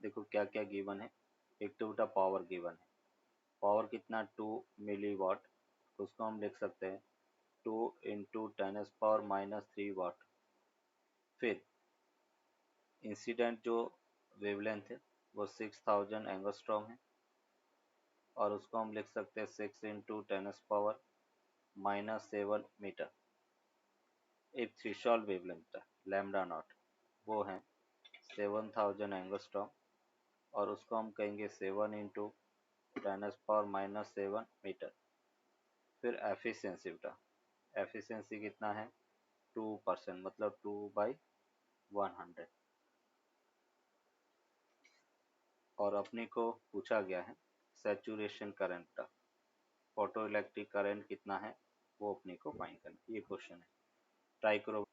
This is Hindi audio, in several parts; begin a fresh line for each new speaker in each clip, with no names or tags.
देखो क्या क्या गिवन है। एक तो बेटा पावर गिवन है, पावर कितना 2 मिलीवाट, उसको हम लिख सकते हैं 2 इंटू 10⁻³ फिर इंसिडेंट जो वेवलेंथ है वो 6000 एंगस्ट्रॉम है, और उसको हम लिख सकते हैं 6 इंटू 10⁻⁻7 मीटर। एक थ्रेशोल्ड वेवलेंथ है लैम्डा नॉट, वो है 7000 एंगस्ट्रॉम, और उसको हम कहेंगे 7 इंटू 10⁻⁻7 मीटर। फिर एफिशिएंसी बेटा, एफिशिएंसी कितना है 2%, मतलब 2/100। और अपने को पूछा गया है सैचुरेशन करंट का, फोटो इलेक्ट्रिक करंट कितना है वो अपने को फाइंड करना, ये क्वेश्चन है। ट्राई करो।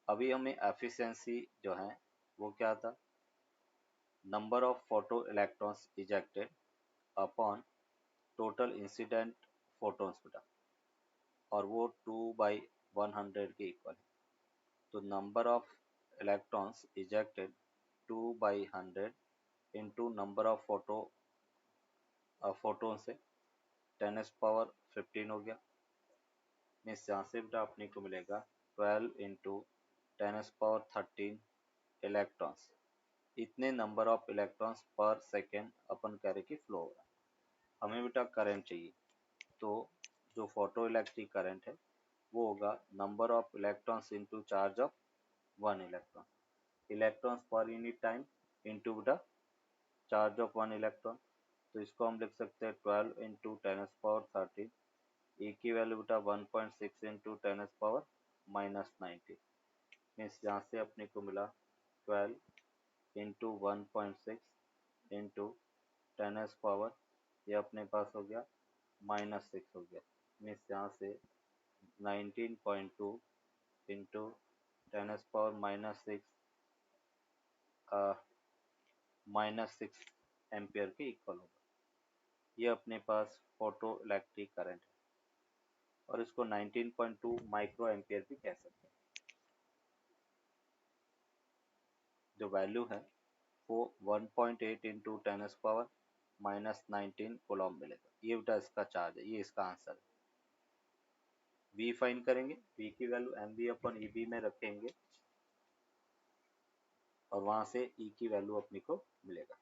अभी हमें एफिशिएंसी जो है वो क्या था, number of photo electrons ejected upon total incident photons बेटा, और वो 2/100 के इक्वल है। तो number of electrons ejected 2/100 into number of photon से 10⁻15 हो गया। मीन्स यहाँ से बेटा अपने को मिलेगा 12 इंटू 10⁻13 इलेक्ट्रॉन्स। इतने नंबर ऑफ इलेक्ट्रॉन्स पर सेकेंड अपन कह रहे कि फ्लो हो रहा है। हमें बेटा करंट चाहिए, तो जो फोटो इलेक्ट्रिक करंट है वो होगा number of electrons into charge of 1 electron, electrons per unit time into बेटा चार्ज ऑफ 1 इलेक्ट्रॉन। तो इसको हम लिख सकते हैं 12 इंटू 10⁻13, ई की वैल्यू बेटा 1.6 इंटू 10⁻⁻90। मीन्स यहाँ से अपने को मिला 12 इंटू 1.6 इंटू 10⁻, ये अपने पास हो गया -6 हो गया। मीन्स यहाँ से 19.2 इंटू 10⁻⁻6 -6 एम्पियर के इक्वल होगा। ये अपने पास फोटो इलेक्ट्रिक करंट है, और इसको 19.2 माइक्रो एम्पियर भी कह सकते हैं। जो वैल्यू है वो 1.8 इंटू 10⁻⁻19 कूलम मिलेगा। ये बेटा इसका चार्ज है, ये इसका आंसर है। V फाइंड करेंगे, V की वैल्यू mv/ev में रखेंगे, और वहां से E की वैल्यू अपने को मिलेगा।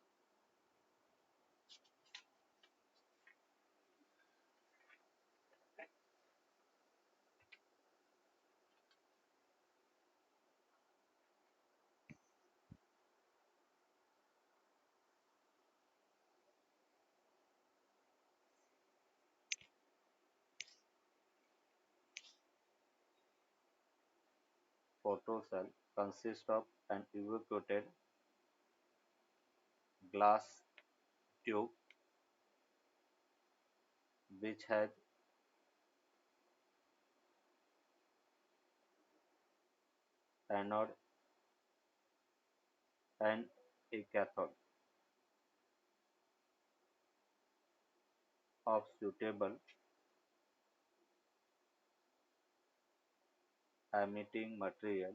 Photocell consists of an evacuated glass tube which has anode and a cathode of suitable emitting material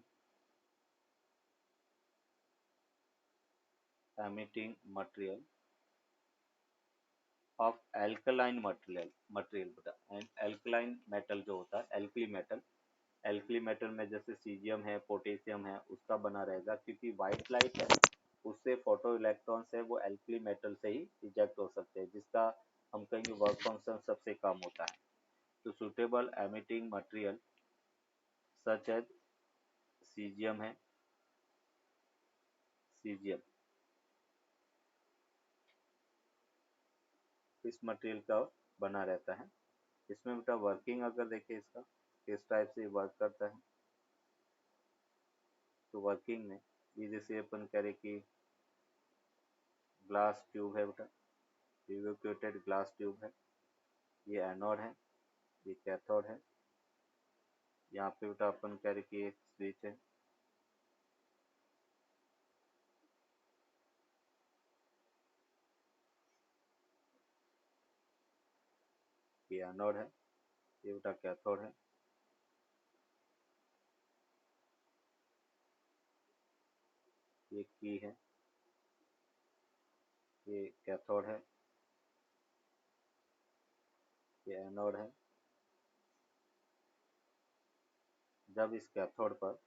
of alkaline material बेटा। एंड एल्कलाइन मेटल जो होता है, एल्कली मेटल में जैसे सीजियम है, पोटेशियम है, उसका बना रहेगा, क्योंकि वाइट लाइट है उससे फोटो इलेक्ट्रॉन्स है वो एल्कली मेटल से ही इजेक्ट हो सकते हैं, जिसका हम कहेंगे वर्क फंक्शन सबसे कम होता है। तो suitable emitting material such as caesium है, सीजियम इस मटेरियल का बना रहता है। इसमें बेटा वर्किंग अगर देखें इसका किस टाइप से वर्क करता है, तो वर्किंग में ये जैसे अपन करें कि ग्लास ट्यूब है बेटा, इवैक्यूएटेड ग्लास ट्यूब है, ये एनोड है, ये कैथोड है। यहाँ पे बेटा अपन कह रहे कि एक स्विच है, ये एनोड है, ये बेटा कैथोड है, ये की है, ये कैथोड है, ये एनोड है। जब इस कैथोड पर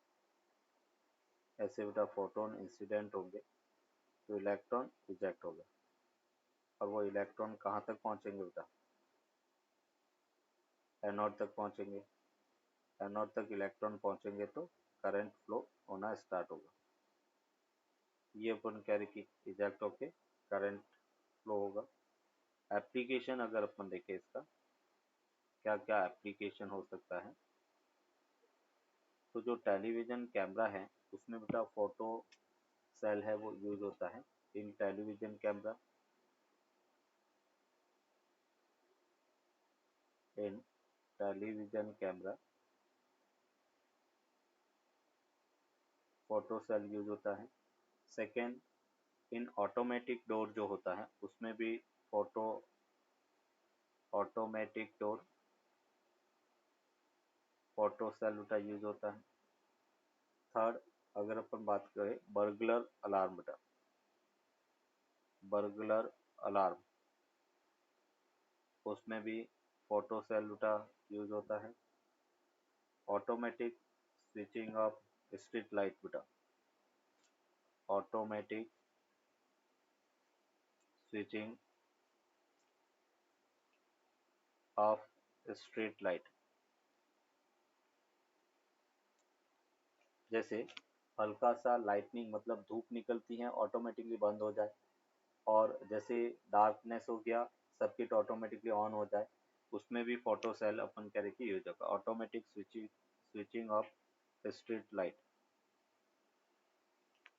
ऐसे बेटा फोटोन इंसिडेंट होंगे तो इलेक्ट्रॉन इजेक्ट होगा, और वो इलेक्ट्रॉन कहाँ तक पहुँचेंगे बेटा? एनोड तक पहुँचेंगे। एनोड तक इलेक्ट्रॉन पहुँचेंगे तो करंट फ्लो होना स्टार्ट होगा। ये अपन कह रहे कि इजेक्ट होके करंट फ्लो होगा। एप्लीकेशन अगर अपन देखें इसका, क्या क्या एप्लीकेशन हो सकता है, तो जो टेलीविज़न कैमरा है उसमें बेटा फोटो सेल है वो यूज होता है। In television camera, in television camera photo cell use होता है। सेकेंड, इन ऑटोमेटिक डोर जो होता है उसमें भी photo automatic door photo cell बेटा यूज होता है। थर्ड, अगर अपन बात करें बर्गलर अलार्म बेटा, बर्गलर अलार्म, उसमें भी फोटो सेल बेटा यूज होता है। Automatic switching of street light बेटा, automatic switching of street light, जैसे हल्का सा लाइटनिंग मतलब धूप निकलती है ऑटोमेटिकली बंद हो जाए, और जैसे डार्कनेस हो गया सर्किट ऑटोमेटिकली ऑन हो जाए, उसमें भी फोटो सेल अपन कह रहे कि यूज होगा। Automatic switching of street light,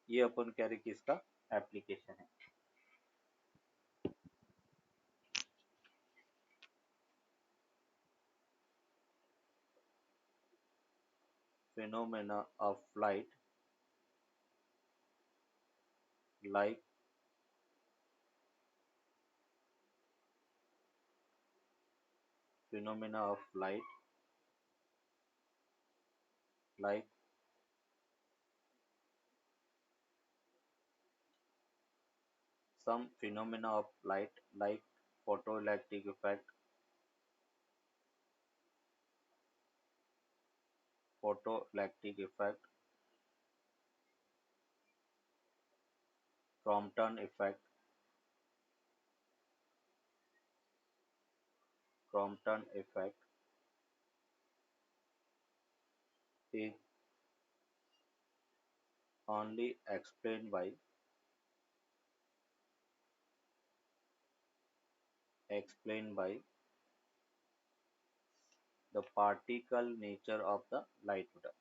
ये अपन कह रहे कि इसका एप्लीकेशन है। phenomena of light like phenomena of light like some phenomena of light like photoelectric effect, photoelectric effect, Crompton effect, Crompton effect is only explained by the particle nature of the light beटा,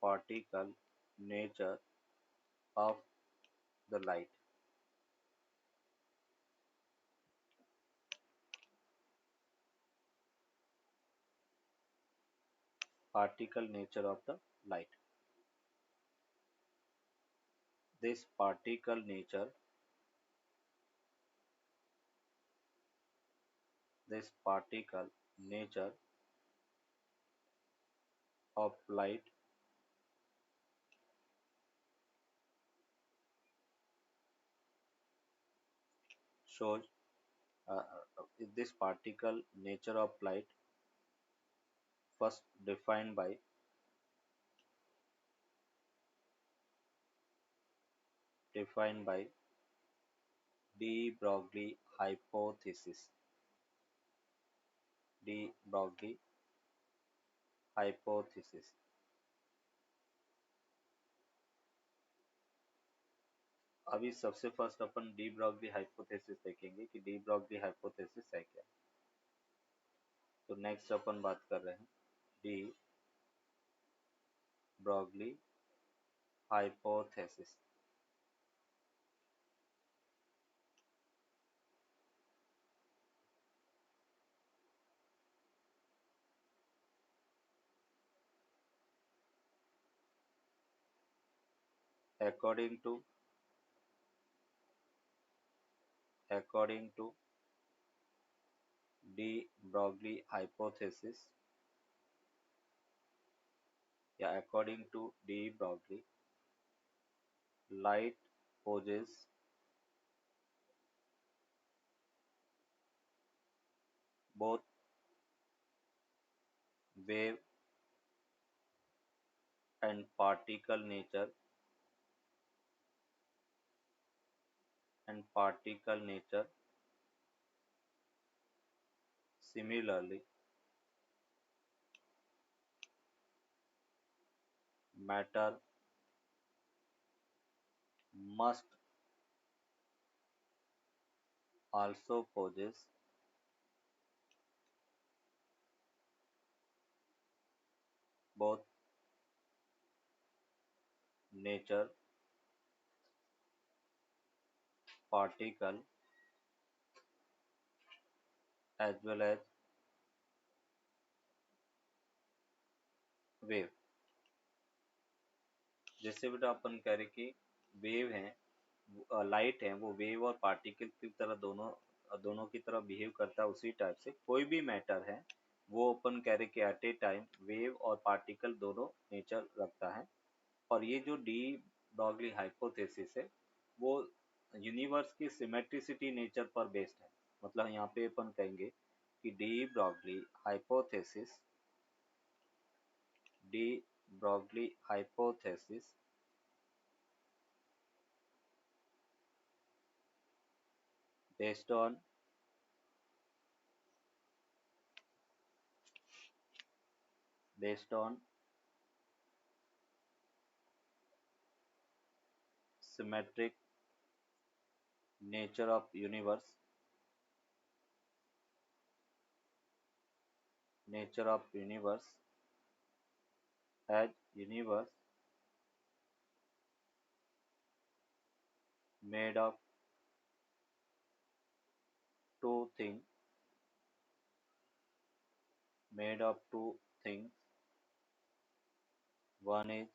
particle nature of the light, particle nature of the light. This particle nature, this particle nature of light shows this particle nature of light first defined by de Broglie hypothesis, de Broglie hypothesis. अभी सबसे फर्स्ट अपन डी ब्रॉगली हाइपोथेसिस देखेंगे कि डी ब्रॉगली हाइपोथेसिस है क्या। तो नेक्स्ट अपन बात कर रहे हैं de Broglie hypothesis. according to according to de Broglie hypothesis, या according to de Broglie, light poses both wave and particle nature. Similarly, matter must also possess both nature, particle, as well as wave. जैसे बेटा अपन कह रहे कि वेव है, लाइट है, वो वेव और पार्टिकल की तरह दोनों दोनों की तरह बिहेव करता है, उसी टाइप से कोई भी मैटर है वो अपन कह रहे कि एट ए टाइम वेव और पार्टिकल दोनों नेचर रखता है। और ये जो डी ब्रॉगली हाइपोथेसिस है वो यूनिवर्स की सिमेट्रिसिटी नेचर पर बेस्ड है। मतलब यहाँ पे अपन कहेंगे कि de Broglie hypothesis based on based on symmetric nature of universe as universe made of two things made of two things. One is